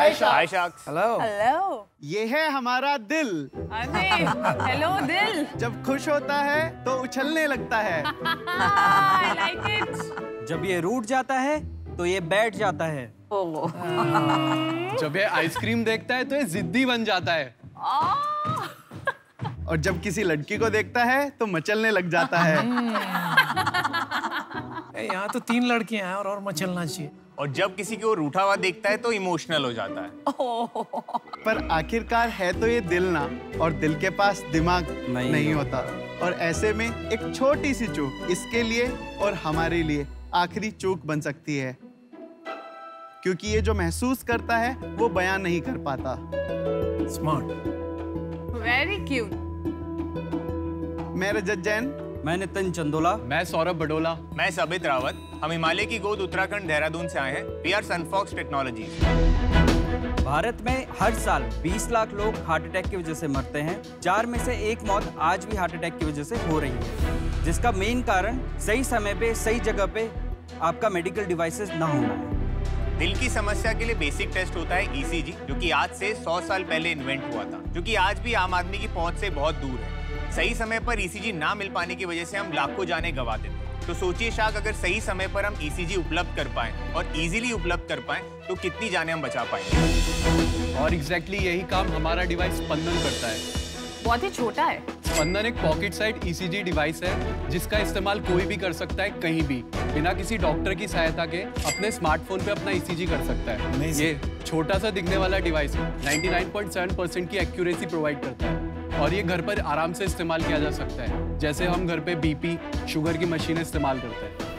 हाय sacks. Hello. Hello. ये है हमारा दिल। अरे हेलो दिल। जब खुश होता है तो उछलने लगता है। I like it। जब ये रूठ जाता है तो ये बैठ जाता है। जब ये आइसक्रीम देखता है तो ये जिद्दी बन जाता है। और जब किसी लड़की को देखता है तो मचलने लग जाता है। यहाँ तो 3 लड़कियां हैं और मचलना चाहिए। और जब किसी को रूठा हुआ देखता है तो इमोशनल हो जाता है। पर आखिरकार है तो ये दिल ना, और दिल के पास दिमाग नहीं होता। और ऐसे में एक छोटी सी चूक इसके लिए और हमारे लिए आखिरी चूक बन सकती है, क्योंकि ये जो महसूस करता है वो बयान नहीं कर पाता। स्मार्ट। Very cute. मैं रजत जैन। मैं नितिन चंदोला। मैं सौरभ बडोला। मैं सबित रावत। हम हिमालय की गोद उत्तराखंड देहरादून से आए हैं। We are Sunfox technologies. Bharat में हर साल 20 लाख लोग हार्ट अटैक की वजह से मरते हैं। 4 में से 1 मौत आज भी हार्ट अटैक की वजह से हो रही है, जिसका मेन कारण सही समय पे सही जगह पे आपका मेडिकल डिवाइसेस ना होना है। दिल की समस्या के लिए बेसिक टेस्ट होता है ईसीजी, जो कि आज से 100 साल पहले इन्वेंट हुआ था, जो कि आज भी आम आदमी की पहुंच से बहुत दूर है। सही समय पर ईसीजी ना मिल पाने की वजह से हम लाखों जानें गंवा देते हैं। तो सोचिए शाक, अगर सही समय पर हम ईसीजी उपलब्ध कर पाएं और इजीली उपलब्ध कर पाएं तो कितनी जानें हम बचा पाएंगे। और एग्जैक्टली यही काम हमारा डिवाइस स्पंदन करता है। बहुत ही छोटा है। स्पंदन एक पॉकेट साइड ईसीजी डिवाइस है, जिसका इस्तेमाल कोई भी कर सकता है, कहीं भी, बिना किसी डॉक्टर की सहायता के अपने स्मार्टफोन पे अपना ईसीजी कर सकता है। ये छोटा सा दिखने वाला डिवाइस 99.7% की एक्यूरेसी प्रोवाइड करता है, और ये घर पर आराम से इस्तेमाल किया जा सकता है, जैसे हम घर पे बीपी शुगर की मशीन इस्तेमाल करते हैं।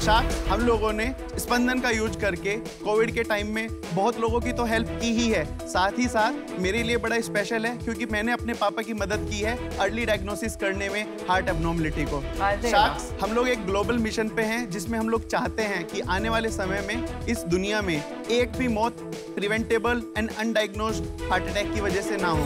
शाक्स, हम लोगों ने स्पंदन का यूज करके कोविड के टाइम में बहुत लोगों की तो हेल्प की ही है, साथ ही साथ मेरे लिए बड़ा स्पेशल है क्योंकि मैंने अपने पापा की मदद की है अर्ली डायग्नोसिस करने में हार्ट एब्नॉर्मलिटी को। शाक्स, हम लोग एक ग्लोबल मिशन पे हैं जिसमें हम लोग चाहते हैं कि आने वाले समय में इस दुनिया में एक भी मौत प्रिवेंटेबल एंड अनडायग्नोज्ड हार्ट अटैक की वजह से ना हो।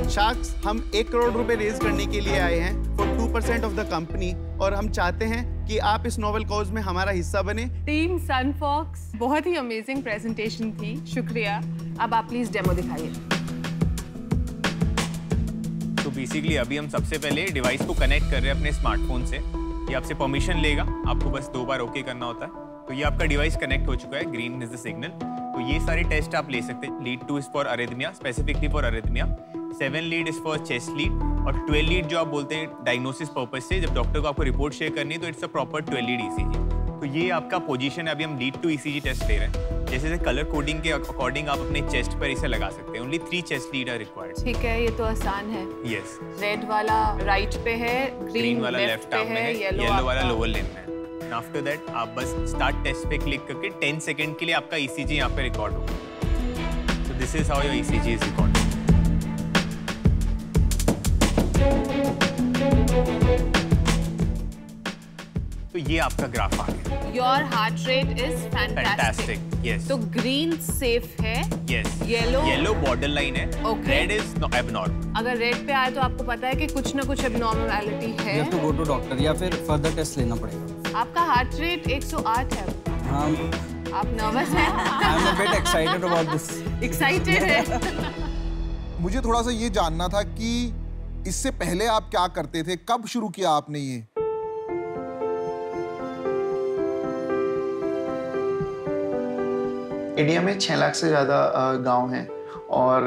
शाक्स, हम 1 करोड़ रुपए रेज करने के लिए आए हैं फॉर 2% ऑफ द कंपनी, और हम चाहते हैं कि आप इस नोबेल कॉज में हमारा हिस्सा बने। टीम सनफॉक्स, बहुत ही अमेजिंग प्रेजेंटेशन थी, शुक्रिया। अब आप प्लीज डेमो दिखाइए। तो बेसिकली अभी हम सबसे पहले डिवाइस को कनेक्ट कर रहे हैं अपने स्मार्टफोन से। ये आपसे परमिशन लेगा, आपको बस 2 बार ओके करना होता है। तो ये आपका डिवाइस कनेक्ट हो चुका है, ग्रीन इज द सिग्नल। तो ये सारे टेस्ट आप ले सकते हैं। Lead 2 is for arrhythmia, specifically for arrhythmia. 7 lead is for chest lead, और 12 लीड जो आप बोलते हैं डायग्नोसिस पर्पस से, जब डॉक्टर को आपको रिपोर्ट शेयर करनी है तो it's a proper 12 lead ECG. तो ये आपका पोजीशन है। अभी हम लीड 2 ईसीजी टेस्ट ले रहे हैं। जैसे कलर कोडिंग के अकॉर्डिंग आप अपने चेस्ट पर इसे लगा सकते हैं। Only 3 chest lead are required. ठीक है, ये तो आसान है। यस। रेड वाला राइट पे है, ग्रीन वाला लेफ्ट आर्म में है, येलो वाला लोअर लिम्ब में है। आफ्टर दैट आप बस स्टार्ट टेस्ट पे क्लिक करके 10 सेकंड के लिए आपका ईसीजी यहाँ पे रिकॉर्ड होगा। So this is how your ECG is recorded. तो ये आपका ग्राफ आ गया। Your heart rate is fantastic. Yes. तो green safe है. Yes. Yellow borderline है. Okay. Red is abnormal. अगर रेड पे आए तो आपको पता है कि कुछ ना कुछ abnormality है। You have to go to doctor या फिर further test लेना पड़ेगा। आपका हार्ट रेट 108 है। हाँ। आप नर्वस हैं? I'm a bit excited about this. Excited है। मुझे थोड़ा सा ये जानना था कि इससे पहले आप क्या करते थे, कब शुरू किया आपने ये? इंडिया में 6 लाख से ज़्यादा गांव हैं, और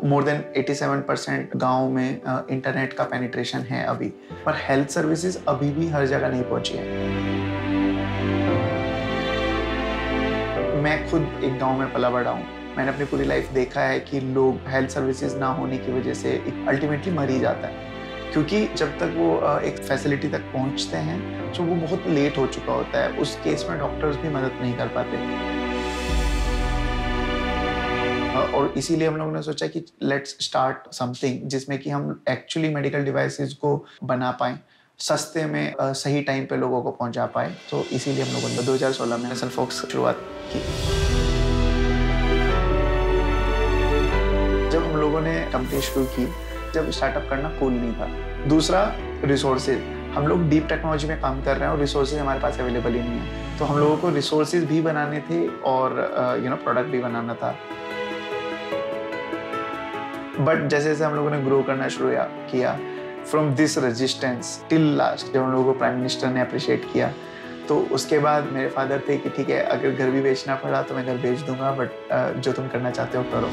मोर देन 87% गांव में इंटरनेट का पेनिट्रेशन है अभी, पर हेल्थ सर्विसेज अभी भी हर जगह नहीं पहुंची है। मैं खुद एक गांव में पला बड़ा हूँ। मैंने अपनी पूरी लाइफ देखा है कि लोग हेल्थ सर्विसेज ना होने की वजह से अल्टीमेटली मर ही जाता है, क्योंकि जब तक वो एक फैसिलिटी तक पहुंचते हैं तो वो बहुत लेट हो चुका होता है। उस केस में डॉक्टर्स भी मदद नहीं कर पाते, और इसीलिए हम लोगों ने सोचा कि लेट्स स्टार्ट समथिंग जिसमें कि हम एक्चुअली मेडिकल डिवाइसेस को बना पाएं, सस्ते में सही टाइम पे लोगों को पहुंचा पाए। तो इसीलिए हम लोगों ने 2016 में सनफॉक्स शुरुआत की। जब हम लोगों ने कंपनी शुरू की, जब स्टार्टअप करना कूल नहीं था। दूसरा, रिसोर्सेज। हम लोग डीप टेक्नोलॉजी में काम कर रहे हैं और रिसोर्सेज हमारे पास अवेलेबल ही नहीं है, तो हम लोगों को रिसोर्सेज भी बनाने थे और प्रोडक्ट भी बनाना था। बट जैसे जैसे हम लोगों ने ग्रो करना शुरू किया, from this resistance till last, जब हम लोगों को प्राइम मिनिस्टर ने अप्रिशिएट किया, तो उसके बाद मेरे फादर थे कि ठीक है, अगर घर भी बेचना पड़ा तो मैं घर बेच दूंगा, बट जो तुम करना चाहते हो करो।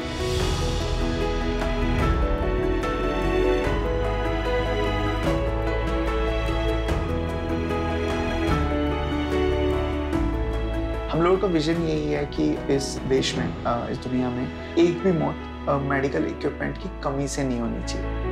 हम लोगों का विजन यही है कि इस देश में, इस दुनिया में एक भी मौत मेडिकल इक्विपमेंट की कमी से नहीं होनी चाहिए।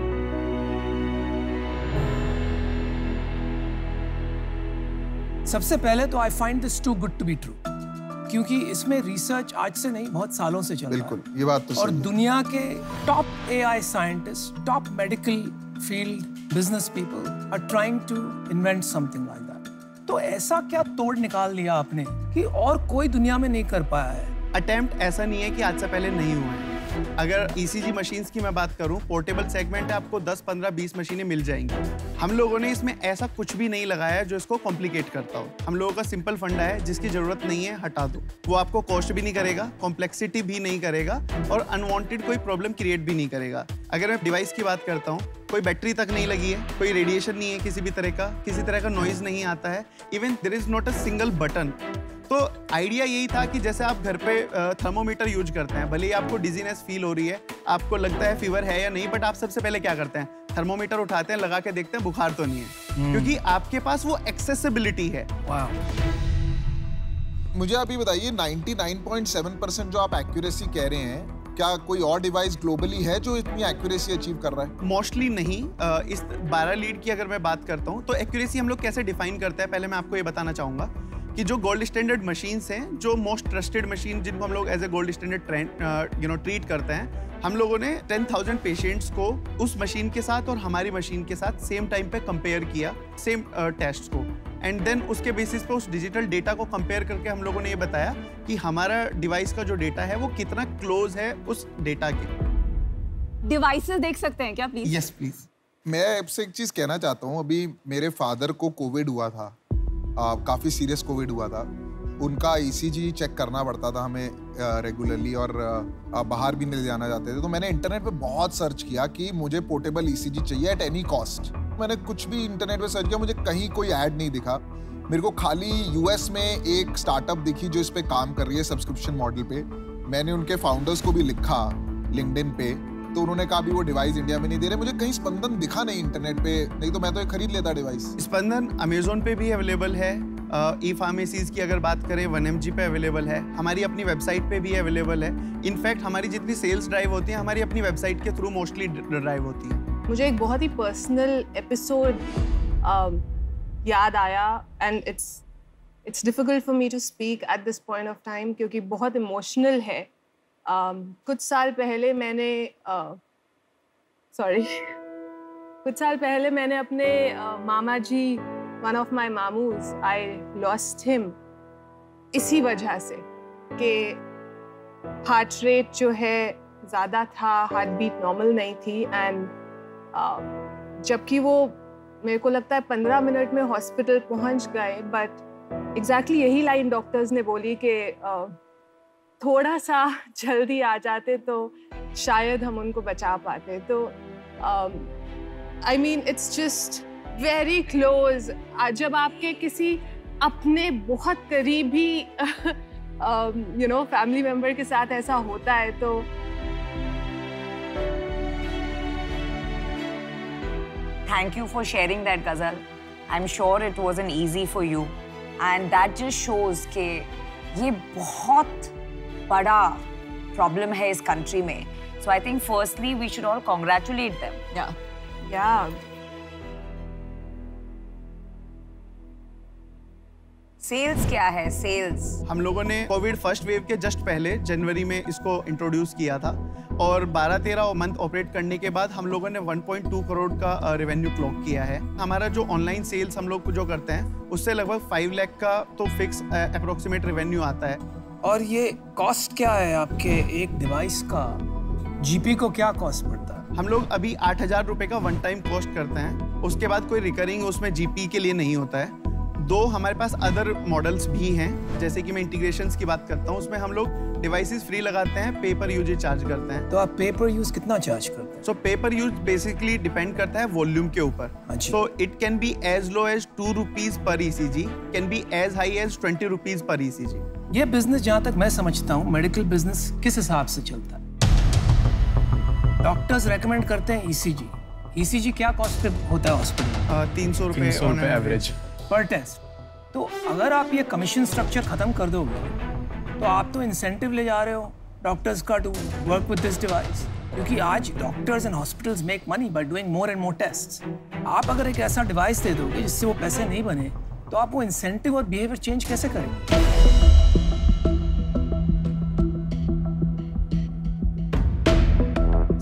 सबसे पहले तो I find this too good to be true, क्योंकि इसमें रिसर्च आज से नहीं बहुत सालों से चल रहा है। बिल्कुल, ये बात तो और सही है। दुनिया के top AI scientist, top medical field business people are trying to invent something like that. तो ऐसा क्या तोड़ निकाल लिया आपने कि और कोई दुनिया में नहीं कर पाया है? अटेम्प्ट ऐसा नहीं है कि आज से पहले नहीं हुआ है। अगर ECG मशीन्स की मैं बात करूं, पोर्टेबल सेगमेंट है, आपको 10, 15, 20 मशीनें मिल जाएंगी। हम लोगों ने इसमें ऐसा कुछ भी नहीं लगाया है जो इसको कॉम्प्लिकेट करता हो। हम लोगों का सिंपल फंडा है, जिसकी जरूरत नहीं है हटा दो। वो आपको कॉस्ट भी नहीं करेगा, कॉम्प्लेक्सिटी भी नहीं करेगा और अनवांटेड कोई प्रॉब्लम क्रिएट भी नहीं करेगा। अगर मैं डिवाइस की बात करता हूँ, कोई बैटरी तक नहीं लगी है, कोई रेडिएशन नहीं है किसी भी तरह का, किसी तरह का नॉइज नहीं आता है, even there is not a single button. तो आइडिया यही था कि जैसे आप घर पे थर्मोमीटर यूज करते हैं, भले ही आपको डिजीनेस फील हो रही है, आपको लगता है फीवर है या नहीं, बट आप सबसे पहले क्या करते हैं? थर्मोमीटर उठाते हैं, लगा के देखते हैं बुखार तो नहीं है, क्योंकि आपके पास वो एक्सेसिबिलिटी है। मुझे अभी बताइए, 99.7% जो आप एक्यूरेसी कह रहे हैं, क्या कोई और डिवाइस ग्लोबली है जो इतनी एक्यूरेसी अचीव कर रहा है? मोस्टली नहीं। इस 12 लीड की अगर मैं बात करता हूँ, तो एक्यूरेसी हम लोग कैसे डिफाइन करते हैं, पहले मैं आपको ये बताना चाहूंगा कि जो गोल्ड स्टैंडर्ड मशीन्स हैं, जो मोस्ट ट्रस्टेड मशीन जिनको हम लोग as a gold standard treat करते हैं, हम लोगों ने 10,000 पेशेंट्स को उस मशीन के साथ और हमारी मशीन के साथ सेम टाइम पे कंपेयर किया, सेम टेस्ट को, एंड देन उसके बेसिस पे उस डिजिटल डेटा को कंपेयर करके हम लोगों ने ये बताया कि हमारा डिवाइस का जो डेटा है वो कितना क्लोज है उस डेटा के। डिवाइसेस देख सकते हैं क्या प्लीज? Yes please. मैं आपसे एक चीज कहना चाहता हूँ। अभी मेरे फादर को कोविड हुआ था, काफी सीरियस कोविड हुआ था। उनका ECG चेक करना पड़ता था हमें रेगुलरली, और बाहर भी नहीं जाना चाहते थे। तो मैंने इंटरनेट पे बहुत सर्च किया कि मुझे पोर्टेबल ECG चाहिए एट एनी कॉस्ट। मैंने कुछ भी इंटरनेट पे सर्च किया, मुझे कहीं कोई ऐड नहीं दिखा। मेरे को खाली US में एक स्टार्टअप दिखी जो इस पे काम कर रही है सब्सक्रिप्शन मॉडल पे। मैंने उनके फाउंडर्स को भी लिखा लिंक्डइन पे, तो उन्होंने कहा भी वो डिवाइस इंडिया में नहीं दे रहे। मुझे कहीं स्पंदन दिखा नहीं इंटरनेट पे, नहीं तो मैं तो ये खरीद लेता डिवाइस। स्पंदन अमेजोन पे भी अवेलेबल है, ई फार्मेसीज की अगर बात करें 1mg पे अवेलेबल है, हमारी अपनी वेबसाइट पे भी अवेलेबल है। इनफैक्ट हमारी जितनी सेल्स ड्राइव होती है, हमारी अपनी वेबसाइट के थ्रू मोस्टली ड्राइव होती है। मुझे एक बहुत ही पर्सनल एपिसोड याद आया, and it's difficult for me to speak at this point of time, क्योंकि बहुत इमोशनल है। कुछ साल पहले मैंने अपने मामा जी, वन ऑफ माई मामूज, आई लॉस्ट हिम इसी वजह से कि हार्ट रेट जो है ज़्यादा था, हार्ट बीट नॉर्मल नहीं थी, एंड जबकि वो मेरे को लगता है 15 मिनट में हॉस्पिटल पहुंच गए, बट एग्जैक्टली यही लाइन डॉक्टर्स ने बोली कि थोड़ा सा जल्दी आ जाते तो शायद हम उनको बचा पाते। तो I mean it's just very close. जब आपके किसी अपने बहुत करीबी फैमिली मेंबर के साथ ऐसा होता है, तो Thank you for sharing that, Ghazal. I'm sure it wasn't easy for you, and that just shows कि ये बहुत बड़ा problem है इस country में. So I think firstly we should all congratulate them. Yeah. Sales क्या है? सेल्स हम लोगों ने कोविड फर्स्ट वेव के जस्ट पहले जनवरी में इसको इंट्रोड्यूस किया था, और 12-13 मंथ ऑपरेट करने के बाद हम लोगों ने 1.2 करोड़ का रेवेन्यू क्लॉक किया है। हमारा जो ऑनलाइन सेल्स हम लोग जो करते हैं, उससे लगभग 5 लाख का तो फिक्स अप्रोक्सीमेट रेवेन्यू आता है। और ये कॉस्ट क्या है आपके एक डिवाइस का? जीपी को क्या कॉस्ट पड़ता है? हम लोग अभी 8,000 रुपए का वन टाइम कॉस्ट करते हैं, उसके बाद कोई रिकरिंग उसमें जीपी के लिए नहीं होता है। 2 हमारे पास अदर मॉडल्स भी हैं, जैसे कि मैं इंटीग्रेशंस की बात करता हूँ, उसमें हम लोग डिवाइसेस फ्री लगाते हैं, पेपर यूज चार्ज करते हैं। तो आप पेपर यूज कितना चार्ज करते हैं? So paper use basically depend करता है वॉल्यूम के ऊपर। So it can be as low as 2 rupees पर ECG, can be as high as 20 rupees पर ईसीजी। ये बिजनेस जहाँ तक मैं समझता हूँ, मेडिकल बिजनेस किस हिसाब से चलता है? डॉक्टर्स रेकमेंड करते हैं ईसीजी। ईसीजी क्या कॉस्ट पे होता है हॉस्पिटल? 300 रुपए एवरेज पर टेस्ट। तो अगर आप ये कमीशन स्ट्रक्चर खत्म कर दोगे तो आप तो इंसेंटिव ले जा रहे हो डॉक्टर्स का to work with this device, क्योंकि आज doctors and hospitals make money by doing more and more tests. आप अगर एक ऐसा डिवाइस दे दोगे जिससे वो पैसे नहीं बने, तो आप वो इंसेंटिव और बिहेवियर चेंज कैसे करेंगे?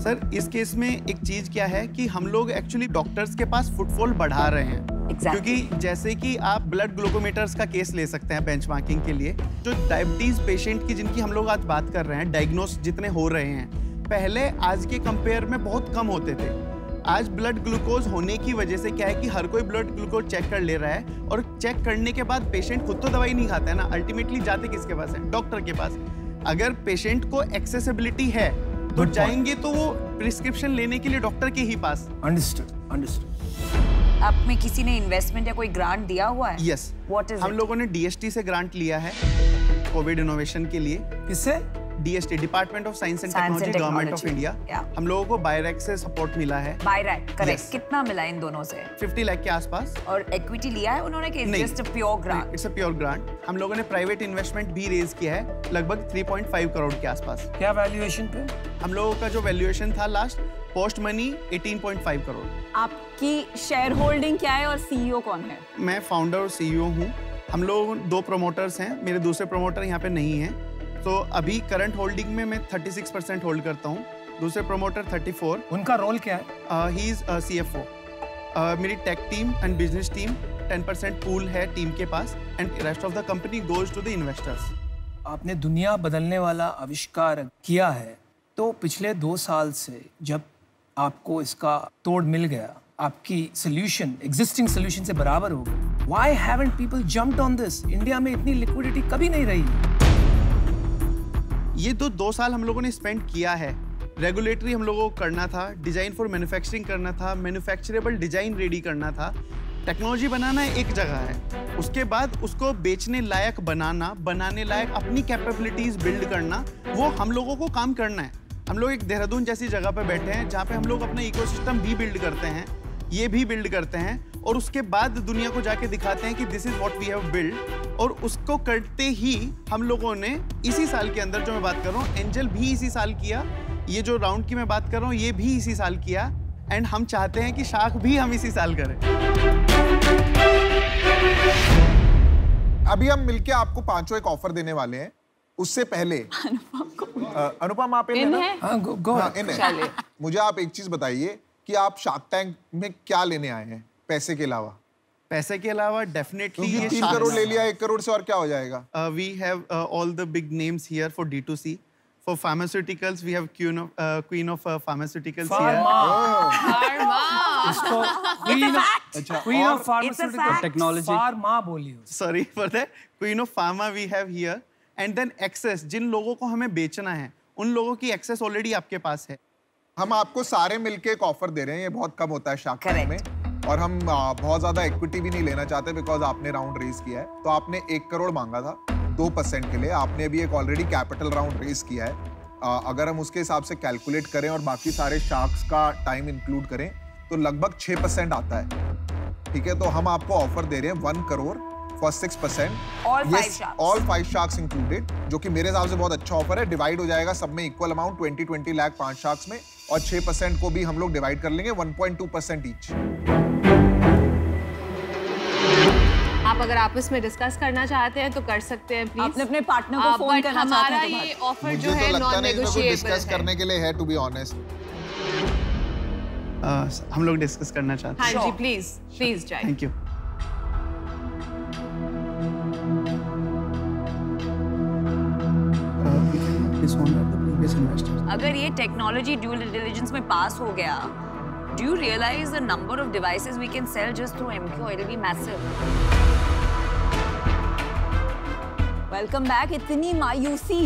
सर इस केस में एक चीज क्या है कि हम लोग एक्चुअली डॉक्टर्स के पास फुटफॉल बढ़ा रहे हैं। क्योंकि जैसे कि आप ब्लड ग्लूकोमीटर्स का केस ले सकते हैं बेंचमार्किंग के लिए, जो डायबिटीज पेशेंट की जिनकी हम लोग आज बात कर रहे हैं, डायग्नोस जितने हो रहे हैं, पहले आज के कंपेयर में बहुत कम होते थे। आज ब्लड ग्लूकोज होने की वजह से क्या है कि हर कोई ब्लड ग्लूकोज चेक कर ले रहा है, और चेक करने के बाद पेशेंट खुद तो दवाई नहीं खाता है ना, अल्टीमेटली जाते किसके पास है? डॉक्टर के पास। अगर पेशेंट को एक्सेसिबिलिटी है तो जाएंगे तो वो प्रिस्क्रिप्शन लेने के लिए डॉक्टर के ही पास। Understood, understood. आप में किसी ने इन्वेस्टमेंट या कोई ग्रांट दिया हुआ है? यस, हम लोगों ने डीएसटी से ग्रांट लिया है कोविड इनोवेशन के लिए। किससे? DST, department of science and technology, government of India. हम लोगों को बायरैक से सपोर्ट मिला है। बायरैक, करेक्ट। कितना मिला इन दोनों से? 50 लाख के आसपास। और इक्विटी लिया है उन्होंने कि just a pure grant? It's a pure grant. हम लोगों ने प्राइवेट इन्वेस्टमेंट भी रेज किया है, लगभग 3.5 करोड़ के आसपास। क्या वैल्यूएशन पे? हम लोगों का जो वैल्यूएशन था लास्ट पोस्ट मनी 18.5 करोड़। आपकी शेयर होल्डिंग क्या है और सीईओ कौन है? मैं फाउंडर और सीईओ हूँ। हम लोग 2 प्रमोटर्स हैं, मेरे दूसरे प्रमोटर यहाँ पे नहीं हैं। तो अभी करंट होल्डिंग में मैं 36% होल्ड करता हूँ, दूसरे प्रमोटर 34। उनका रोल क्या है? He is CFO। मेरी tech team and business team 10% pool है टीम के पास, and rest of the company goes to the investors. आपने दुनिया बदलने वाला आविष्कार किया है, तो पिछले 2 साल से जब आपको इसका तोड़ मिल गया, आपकी सोल्यूशन एग्जिस्टिंग सोल्यूशन से बराबर हो गई, why haven't people jumped on this? India में इतनी लिक्विडिटी कभी नहीं रही। ये तो 2 साल हम लोगों ने स्पेंड किया है। रेगुलेटरी हम लोगों को करना था, डिजाइन फॉर मैन्युफैक्चरिंग करना था, मैन्युफैक्चरेबल डिजाइन रेडी करना था, टेक्नोलॉजी बनाना एक जगह है, उसके बाद उसको बेचने लायक बनाना, बनाने लायक अपनी कैपेबिलिटीज बिल्ड करना, वो हम लोगों को काम करना है। हम लोग एक देहरादून जैसी जगह पे बैठे हैं जहाँ पे हम लोग अपना इकोसिस्टम भी बिल्ड करते हैं, ये भी बिल्ड करते हैं, और उसके बाद दुनिया को जाके दिखाते हैं कि this is what we have build. और उसको करते ही हम लोगों ने इसी साल के अंदर, जो मैं बात कर रहा हूँ, एंजल भी इसी साल किया, ये जो राउंड की मैं बात कर रहा हूँ ये भी इसी साल किया, एंड हम चाहते हैं कि शाख भी हम इसी साल करें। अभी हम मिलके आपको 5 एक ऑफर देने वाले हैं। उससे पहले अनुपम आप इन है? हाँ, इन है। मुझे आप एक चीज बताइए कि आप शार्क टैंक में क्या लेने आए हैं पैसे के अलावा? पैसे के अलावा डेफिनेटली 3 करोड़ ले लिया, 1 करोड़ से और क्या हो जाएगा? We have all the big names here for D2C. For pharmaceuticals, we have queen of pharmaceuticals here. इसको queen of pharmaceutical technology. Pharma बोलिए। Sorry for that. Queen of pharma we have here, and then access. जिन लोगों को हमें बेचना है, उन लोगों की access already आपके पास है। हम आपको सारे मिलके एक ऑफर दे रहे हैं, ये बहुत कम होता है शार्क टैंक में, और हम बहुत ज्यादा इक्विटी भी नहीं लेना चाहते बिकॉज आपने राउंड रेज किया है। तो आपने 1 करोड़ मांगा था 2% के लिए, आपने भी एक ऑलरेडी कैपिटल राउंड रेज किया है। अगर हम उसके हिसाब से कैलकुलेट करें और बाकी सारे शार्क्स का टाइम इंक्लूड करें तो लगभग 6% आता है। ठीक है, तो हम आपको ऑफर दे रहे हैं 1 crore for 6%, all 5 sharks included, जो कि मेरे हिसाब से बहुत अच्छा ऑफर है। डिवाइड हो जाएगा सब में इक्वल अमाउंट, 20 लाख 5 शार्क्स में, और 6% को भी हम लोग डिवाइड कर लेंगे 1.2% ईच। आप अगर आपस में डिस्कस करना चाहते हैं तो कर सकते हैं प्लीज। आपने अपने पार्टनर को फोन करना चाहते हैं तो हमारा ये ऑफर जो मुझे है तो लगता नॉन नहीं इसमें कोई नेगोशिएबल डिस्कस करने के लिए है, टू बी ऑनेस्ट। हम लोग डिस्कस करना चाहते हैं। हाँ जी, प्लीज प्लीज जाइए। Thank you. Previous investors. अगर ये टेक्नोलॉजी ड्यू डिलिजेंस में पास हो गया, do you realize the number of devices we can sell just through MQ? It'll be massive. Welcome back. इतनी मायूसी,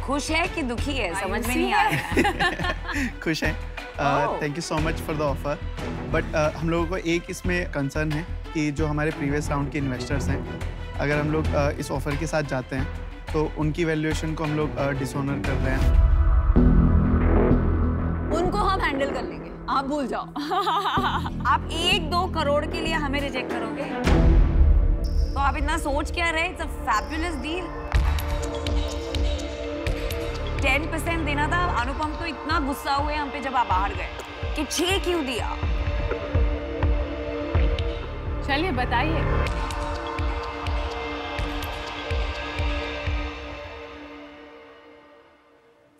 खुश है कि दुखी है समझ में नहीं आ रहा। खुश है। Thank you so much for the offer, but हम लोगों को एक इसमें कंसर्न है कि जो हमारे प्रीवियस राउंड के इन्वेस्टर्स हैं, अगर हम लोग इस ऑफर के साथ जाते हैं तो उनकी वैल्यूएशन को हम लोग डिसऑनर कर रहे हैं। उनको हम हैंडल कर लेंगे, आप भूल जाओ। आप 1-2 करोड़ के लिए हमें रिजेक्ट करोगे? तो आप इतना सोच क्या रहे? It's a fabulous deal. 10% देना था। अनुपम तो इतना गुस्सा हुए हम पे जब आप बाहर गए कि 6 क्यों दिया? चलिए बताइए।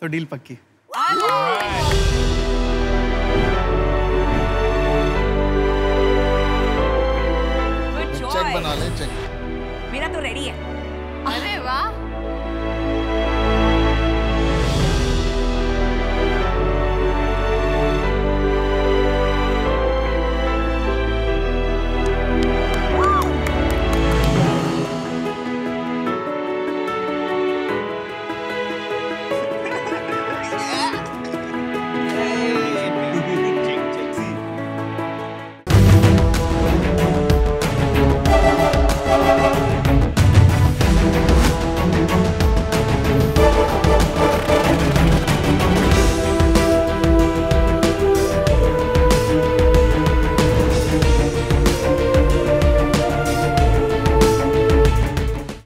तो डील पक्की। चेक बना ले, चेक। मेरा तो रेडी है। अरे वाह,